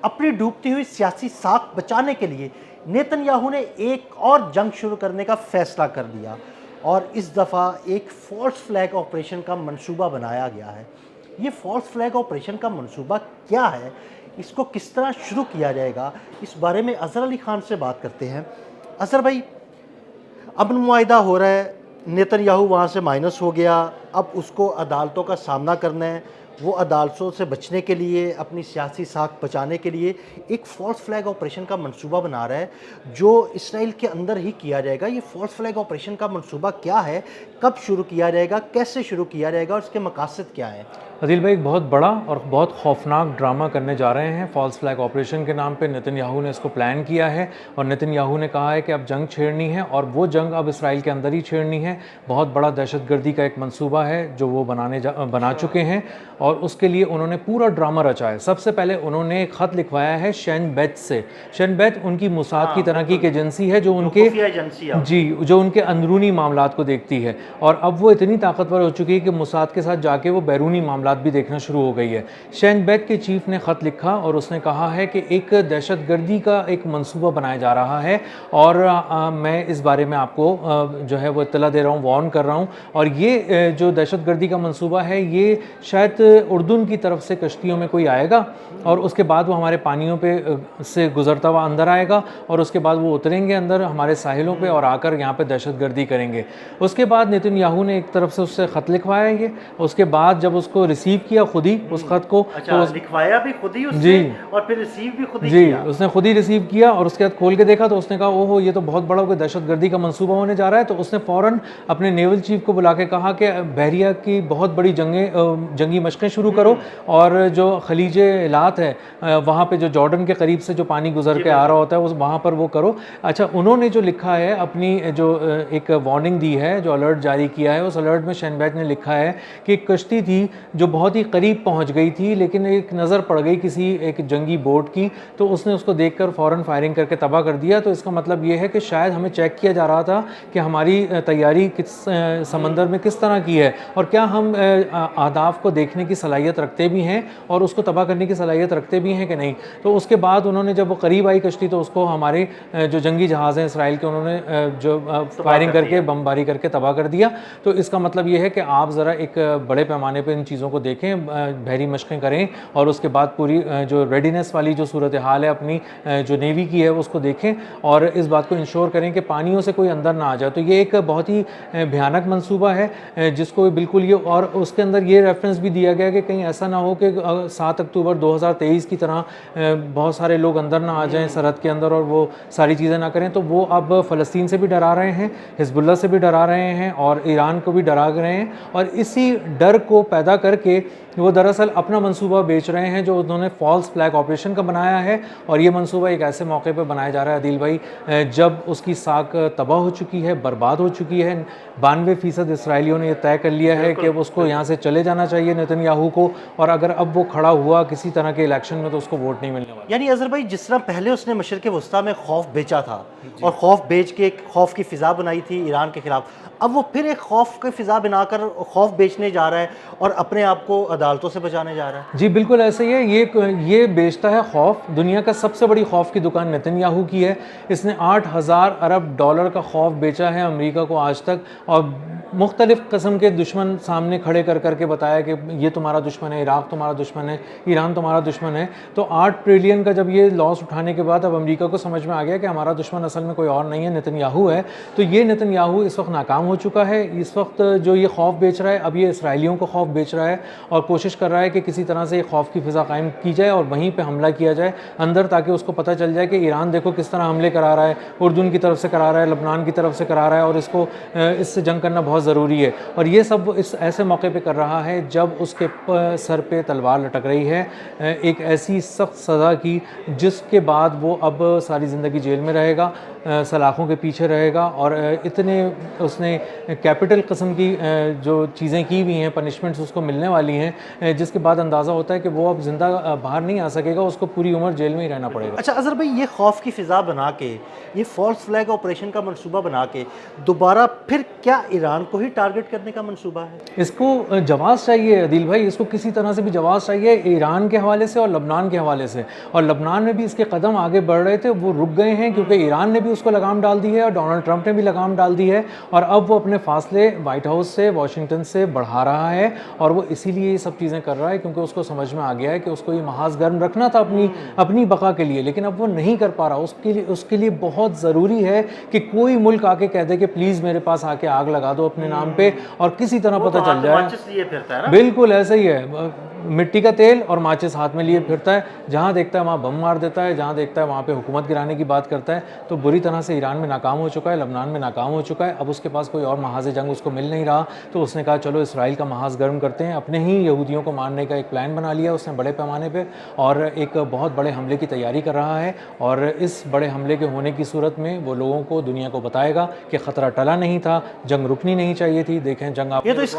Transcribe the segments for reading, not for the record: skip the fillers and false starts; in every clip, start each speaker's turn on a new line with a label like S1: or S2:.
S1: اپنی ڈوبتی ہوئی سیاسی ساکھ بچانے کے لیے نیتن یاہو نے ایک اور جنگ شروع کرنے کا فیصلہ کر لیا اور اس دفعہ ایک فالس فلیگ آپریشن کا منصوبہ بنایا گیا ہے۔ یہ فالس فلیگ آپریشن کا منصوبہ کیا ہے، اس کو کس طرح شروع کیا جائے گا، اس بارے میں اظہر علی خان سے بات کرتے ہیں۔ اظہر بھائی، امن معاہدہ ہو رہا ہے، نیتن یاہو وہاں سے مائنس ہو گیا، اب اس کو عدالتوں کا سامنا کرنا ہے، وہ عدالتوں سے بچنے کے لیے، اپنی سیاسی ساکھ بچانے کے لیے ایک فالس فلیگ آپریشن کا منصوبہ بنا رہا ہے جو اسرائیل کے اندر ہی کیا جائے گا۔ یہ فالس فلیگ آپریشن کا منصوبہ کیا ہے، کب شروع کیا جائے گا، کیسے شروع کیا جائے گا اور اس کے مقاصد کیا ہیں؟
S2: عدیل بھائی، ایک بہت بڑا اور بہت خوفناک ڈرامہ کرنے جا رہے ہیں فالس فلیگ آپریشن کے نام پہ۔ نیتن یاہو نے اس کو پلان کیا ہے اور نیتن یاہو نے کہا ہے کہ اب جنگ چھیڑنی ہے اور وہ جنگ اب اسرائیل کے اندر ہی چھیڑنی ہے۔ بہت بڑا دہشت گردی کا ایک منصوبہ ہے جو وہ بنا چکے ہیں اور اس کے لیے انہوں نے پورا ڈرامہ رچا ہے۔ سب سے پہلے انہوں نے ایک خط لکھوایا ہے شین بیت سے۔ شین بیت ان کی موساد کی طرح کی ایک ایجنسی ہے جو ان کے اندرونی معاملات کو دیکھتی ہے، اور اب وہ اتنی طاقتور ہو چکی ہے کہ موساد کے ساتھ جا کے وہ بیرونی معاملات بھی دیکھنا شروع ہو گئی ہے۔ شین بیت کے چیف نے خط لکھا اور اس نے کہا ہے کہ ایک دہشت گردی کا ایک منصوبہ بنایا جا رہا ہے اور میں اس بارے میں آپ کو جو ہے وہ اطلاع دے رہا ہوں، وارن کر رہا ہوں، اور یہ جو دہشت گردی کا منصوبہ ہے یہ شاید اردن کی طرف سے کشتیوں میں کوئی آئے گا اور اس کے بعد وہ ہمارے پانیوں پہ سے گزرتا ہوا اندر آئے گا اور اس کے بعد وہ اتریں گے اندر ہمارے ساحلوں پہ اور آ کر یہاں پہ دہشت گردی کریں گے۔ اس کے بعد نیتن یاہو نے ایک طرف سے اس سے خط لکھوایا یہ، اس کے بعد جب اس کو ریسیو کیا خود ہی اس خط کو،
S1: لکھوایا بھی خود ہی اس سے اور پھر ریسیو بھی خود ہی کیا،
S2: اس نے خود ہی ریسیو کیا اور اس کے بعد کھول کے دیکھا تو اس نے کہا اوہو یہ تو بہت بڑا کوئی دہشت گردی کا منصوبہ ہونے جا رہا ہے۔ تو اس نے فوراً اپنے نیول چیف کو بلا کے کہا کہ بحریہ کی بہت بڑی جنگی مشقیں شروع کرو اور جو خلیج ایلات ہے وہاں پہ جو جارڈن کے قریب سے جو پانی گزر کے آ رہا ہوتا ہے وہاں پر وہ کرو۔ اچھا، انہوں نے جو لکھا ہے اپنی جو ایک وارننگ دی ہے، جو الرٹ جاری کیا ہے، اس الرٹ میں شین بیت نے لکھا ہے کہ ایک کشتی تھی جو بہت ہی قریب پہنچ گئی تھی لیکن ایک نظر پڑ گئی کسی ایک جنگی بوٹ کی، تو اس نے اس کو دیکھ کر فوراً فائرنگ کر کے تباہ کر دیا۔ تو اس کا مطلب یہ ہے کہ شاید ہمیں چیک کیا جا رہا تھا کہ ہماری تیاری کس سمندر میں کس طرح کی ہے اور کیا ہم اہداف کو دیکھنے کی صلاحیت رکھتے بھی ہیں اور اس کو تباہ کرنے کی صلاحیت رکھتے بھی ہیں کہ نہیں۔ تو اس کے بعد انہوں نے جب وہ قریب آئی کشتی تو اس کو ہمارے جو جنگی جہاز ہیں اسرائیل کے انہوں نے جو فائرنگ کر کے بمباری کر کے تباہ کر دیا۔ تو اس کا مطلب یہ ہے کہ آپ ذرا ایک بڑے پیمانے پہ ان چیزوں کو دیکھیں، بحری مشقیں کریں اور اس کے بعد پوری جو ریڈینس والی جو صورتحال ہے اپنی جو نیوی کی ہے اس کو دیکھیں اور اس بات کو انشور کریں کہ پانیوں سے کوئی اندر نہ آ جائے۔ تو یہ ایک بہت ہی بھیانک منصوبہ ہے جس کو بالکل یہ، اور اس کے اندر یہ ریفرنس بھی دیا گیا کہ کہیں ایسا نہ ہو کہ 7 اکتوبر 2023 کی طرح بہت سارے لوگ اندر نہ آ جائیں سرحد کے اندر اور وہ ساری چیزیں نہ کریں۔ تو وہ اب فلسطین سے بھی ڈرا رہے ہیں، حزب اللہ سے بھی ڈرا رہے ہیں اور ایران کو بھی ڈرا رہے ہیں، اور اسی ڈر کو پیدا کر کے وہ دراصل اپنا منصوبہ بیچ رہے ہیں جو انہوں نے فالس فلیگ آپریشن کا بنایا ہے۔ اور یہ منصوبہ ایک ایسے موقع پہ بنایا جا رہا ہے عدیل بھائی جب اس کی ساکھ تباہ ہو چکی ہے، برباد ہو چکی ہے۔ 92% اسرائیلیوں نے یہ طے کر لیا ہے کہ اس کو یہاں سے چلے جانا چاہیے نیتن یاہو کو، اور اگر اب وہ کھڑا ہوا کسی طرح کے الیکشن میں تو اس کو ووٹ نہیں ملنے والا۔
S1: یعنی اظہر بھائی، جس طرح پہلے اس نے مشرق وسطیٰ میں خوف بیچا تھا اور خوف بیچ کے ایک خوف کی فضا بنائی تھی ایران کے خلاف، اب وہ پھر ایک خوف کی فضا بنا کر خوف بیچنے جا رہا ہے اور اپنے آپ کو عدالتوں سے بچانے جا رہا ہے۔
S2: جی بالکل ایسے ہی ہے، یہ بیچتا ہے خوف۔ دنیا کا سب سے بڑی خوف کی دکان نیتن یاہو کی ہے۔ اس نے $8,000 ارب کا خوف بیچا ہے امریکہ کو آج تک، اور مختلف قسم کے دشمن سامنے کھڑے کر کر کے بتایا کہ یہ تمہارا دشمن ہے، عراق تمہارا دشمن ہے، ایران تمہارا دشمن ہے۔ تو 8 ٹریلین کا جب یہ لاس اٹھانے کے بعد اب امریکہ کو سمجھ میں آ گیا کہ ہمارا دشمن اصل میں کوئی اور نہیں ہے، نیتن یاہو ہے۔ تو یہ نیتن یاہو اس وقت ناکام ہو چکا ہے۔ اس وقت جو یہ خوف بیچ رہا ہے اب یہ اسرائیلیوں کو خوف بیچ رہا ہے اور کوشش کر رہا ہے کہ کسی طرح سے یہ خوف کی فضا قائم کی جائے اور وہیں پہ حملہ کیا جائے اندر، تاکہ اس کو پتہ چل جائے کہ ایران دیکھو کس طرح حملے کرا رہا ہے، اردن کی طرف سے کرا رہا ہے، لبنان کی طرف سے کرا رہا ہے، اور اس کو اس سے جنگ کرنا بہت ضروری ہے۔ اور یہ سب اس ایسے موقع پہ کر رہا ہے جب اس کے سر پہ تلوار لٹک رہی ہے ایک ایسی سخت سزا کی جس کے بعد وہ اب ساری زندگی جیل میں رہے گا۔ सलाखों के पीछे रहेगा और इतने उसने कैपिटल किस्म की जो चीज़ें की हुई हैं, पनिशमेंट्स उसको मिलने वाली हैं, जिसके बाद अंदाज़ा होता है कि वो अब ज़िंदा बाहर नहीं आ सकेगा, उसको पूरी उम्र जेल में ही रहना पड़ेगा।
S1: अच्छा अज़हर भाई, ये खौफ की फ़िज़ा बना के, ये फॉल्स फ्लैग ऑपरेशन का मंसूबा बना के दोबारा फिर क्या ईरान को ही टारगेट करने का मंसूबा है?
S2: इसको जवाब चाहिए अदील भाई, इसको किसी तरह से भी जवाब चाहिए, ईरान के हवाले से और लबनान के हवाले से। और लबनान में भी इसके कदम आगे बढ़ रहे थे, वो रुक गए हैं क्योंकि ईरान ने भी उसको लगाम डाल दी है और डोनाल्ड ट्रंप ने भी लगाम डाल दी है, और अब वो अपने फासले वाइट हाउस से, वाशिंगटन से बढ़ा रहा है, और वो इसीलिए ये सब चीज़ें कर रहा है क्योंकि उसको समझ में आ गया है कि उसको ये महाज गर्म रखना था अपनी बका के लिए, लेकिन अब वो नहीं कर पा रहा। उसके लिए बहुत ज़रूरी है कि कोई मुल्क आके कह दे कि प्लीज़ मेरे पास आके आग लगा दो अपने नाम पे, और किसी तरह पता चल जाए।
S1: माचिस लिए फिरता है ना?
S2: बिल्कुल ऐसा ही है, मिट्टी का तेल और माचिस हाथ में लिए फिरता है, जहाँ देखता है वहाँ बम मार देता है, जहाँ देखता है वहाँ पे हुकूमत गिराने की बात करता है। तो बुरी तरह से ईरान में नाकाम हो चुका है, लबनान में नाकाम हो चुका है, अब उसके पास कोई और महाज जंग उसको मिल नहीं रहा, तो उसने कहा चलो इसराइल का महाज गर्म करते हैं। अपने ही यहूदियों को मारने का एक प्लान बना लिया उसने बड़े पैमाने पर, और एक बहुत बड़े हमले की तैयारी कर रहा है, और इस बड़े हमले के होने की सूरत में वो लोगों को, दुनिया को बताएगा कि ख़तरा टला नहीं था, जंग रुकनी नहीं चाहिए थी। देखें जंग
S1: ये तो इस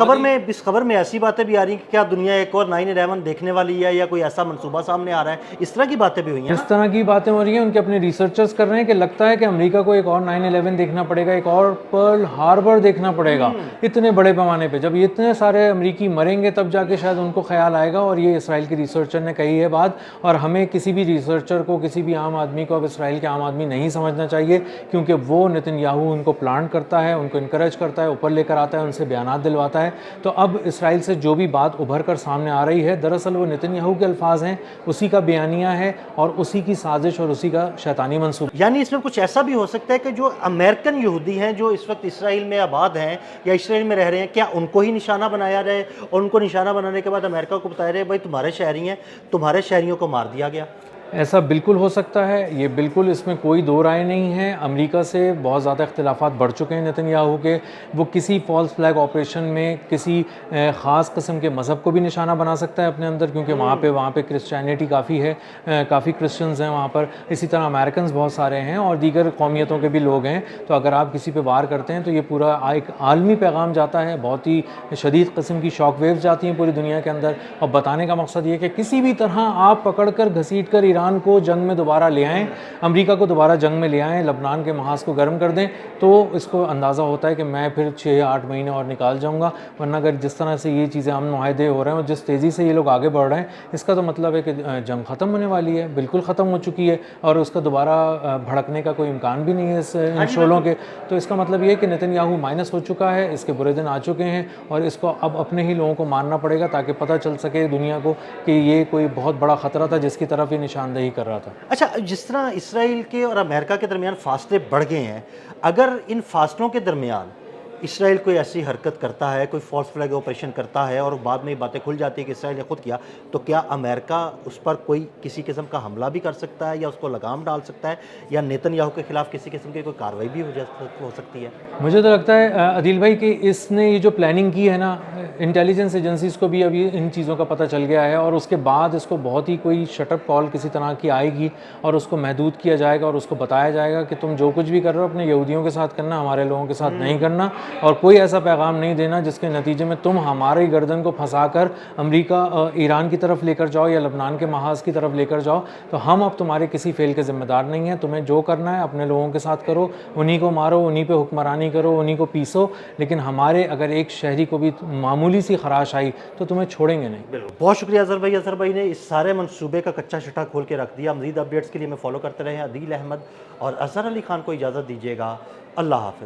S1: खबर में ऐसी बातें भी आ रही हैं कि क्या दुनिया एक और 9/11 देखने वाली है, या कोई ऐसा मंसूबा सामने आ रहा है, इस तरह की बातें भी हुई हैं।
S2: इस तरह की बातें हो रही हैं, उनके अपने रिसर्चर्स कर रहे हैं कि लगता है कि अमेरिका को एक और 9/11 देखना पड़ेगा, एक और पर्ल हार्बर देखना पड़ेगा इतने बड़े पैमाने पे। जब इतने सारे अमेरिकी मरेंगे तब जाके शायद उनको ख्याल आएगा, और ये इसराइल के रिसर्चर ने कही है बात, और हमें किसी भी रिसर्चर को, किसी भी आम आदमी को अब इसराइल के आम आदमी नहीं समझना चाहिए, क्योंकि वो नेतन्याहू उनको प्लांट करता है, उनको इनकरेज करता है, ऊपर लेकर आता है, उनसे बयानात दिलवाता है। तो अब इसराइल से जो भी बात उभर कर सामने आ रही है, दरअसल वो नेतन्याहू के अल्फाज हैं, उसी का बयानिया है और उसी की साजिश और उसी का शैतानी मंसूबा।
S1: यानी इसमें कुछ ऐसा भी हो सकता है कि जो अमेरिकन यहूदी हैं जो इस वक्त इसराइल में आबाद हैं या इसराइल में रह रहे हैं, क्या उनको ही निशाना बनाया जाए, और उनको निशाना बनाने के बाद अमेरिका को बताया जाए भाई तुम्हारे शहरी हैं, तुम्हारे शहरियों को मार दिया गया?
S2: ऐसा बिल्कुल हो सकता है, ये बिल्कुल, इसमें कोई दो राय नहीं है। अमेरिका से बहुत ज़्यादा इख्तिलाफात बढ़ चुके हैं नेतन्याहू के। वो किसी फॉल्स फ्लैग ऑपरेशन में किसी ख़ास किस्म के मज़हब को भी निशाना बना सकता है अपने अंदर, क्योंकि वहाँ पे क्रिश्चियनिटी काफ़ी है, काफ़ी क्रिश्चियंस हैं वहाँ पर, इसी तरह अमेरिकन बहुत सारे हैं और दीगर कौमियतों के भी लोग हैं। तो अगर आप किसी पे वार करते हैं तो ये पूरा एक आलमी पैगाम जाता है, बहुत ही शदीद किस्म की शॉक वेव्स जाती हैं पूरी दुनिया के अंदर, और बताने का मकसद ये कि किसी भी तरह आप पकड़ कर घसीट कर ईरान को जंग में दोबारा ले आएँ, अमेरिका को दोबारा जंग में ले आएँ, लबनान के महाज को गर्म कर दें, तो इसको अंदाज़ा होता है कि मैं फिर 6-8 महीने और निकाल जाऊँगा। वरना अगर जिस तरह से ये चीज़ें अमन माहिदे हो रहे हैं और जिस तेज़ी से ये लोग आगे बढ़ रहे हैं, इसका तो मतलब है कि जंग ख़त्म होने वाली है, बिल्कुल ख़त्म हो चुकी है, और उसका दोबारा भड़कने का कोई इम्कान भी नहीं है इन शोलों के। तो इसका मतलब ये है कि नेतन्याहू माइनस हो चुका है, इसके बुरे दिन आ चुके हैं, और इसको अब अपने ही लोगों को मारना पड़ेगा ताकि पता चल सके दुनिया को कि ये कोई बहुत बड़ा ख़तरा था जिसकी तरफ ये निशानदेही कर रहा था।
S1: अच्छा, जिस तरह इसराइल के और अमेरिका के दरमियान फासले बढ़ गए हैं, अगर इन फासलों के दरमियान इसराइल कोई ऐसी हरकत करता है, कोई फॉल्स फ्लैग ऑपरेशन करता है और बाद में ये बातें खुल जाती है कि इसराइल ने खुद किया, तो क्या अमेरिका उस पर कोई किसी किस्म का हमला भी कर सकता है या उसको लगाम डाल सकता है, या नेतन्याहू के खिलाफ किसी किस्म की कोई कार्रवाई भी हो सकती है?
S2: मुझे तो लगता है अदील भाई कि इसने ये जो प्लानिंग की है ना, इंटेलिजेंस एजेंसीज़ को भी अभी इन चीज़ों का पता चल गया है, और उसके बाद इसको बहुत ही कोई शटअप कॉल किसी तरह की आएगी और उसको महदूद किया जाएगा और उसको बताया जाएगा कि तुम जो कुछ भी कर रहे हो अपने यहूदियों के साथ करना, हमारे लोगों के साथ नहीं करना, और कोई ऐसा पैगाम नहीं देना जिसके नतीजे में तुम हमारी गर्दन को फंसाकर अमेरिका ईरान की तरफ लेकर जाओ या लबनान के महाज की तरफ लेकर जाओ। तो हम अब तुम्हारे किसी फेल के ज़िम्मेदार नहीं हैं, तुम्हें जो करना है अपने लोगों के साथ करो, उन्हीं को मारो, उन्हीं पे हुक्मरानी करो, उन्हीं को पीसो, लेकिन हमारे अगर एक शहरी को भी मामूली सी खराश आई तो तुम्हें छोड़ेंगे नहीं।
S1: बहुत शुक्रिया अज़हर भाई ने इस सारे मंसूबे का कच्चा छटा खोल के रख दिया। मज़ीद अपडेट्स के लिए मैं फॉलो करते रहे अदील अहमद और अज़हर अली खान को इजाज़त दीजिएगा। अल्लाह हाफ़िज़।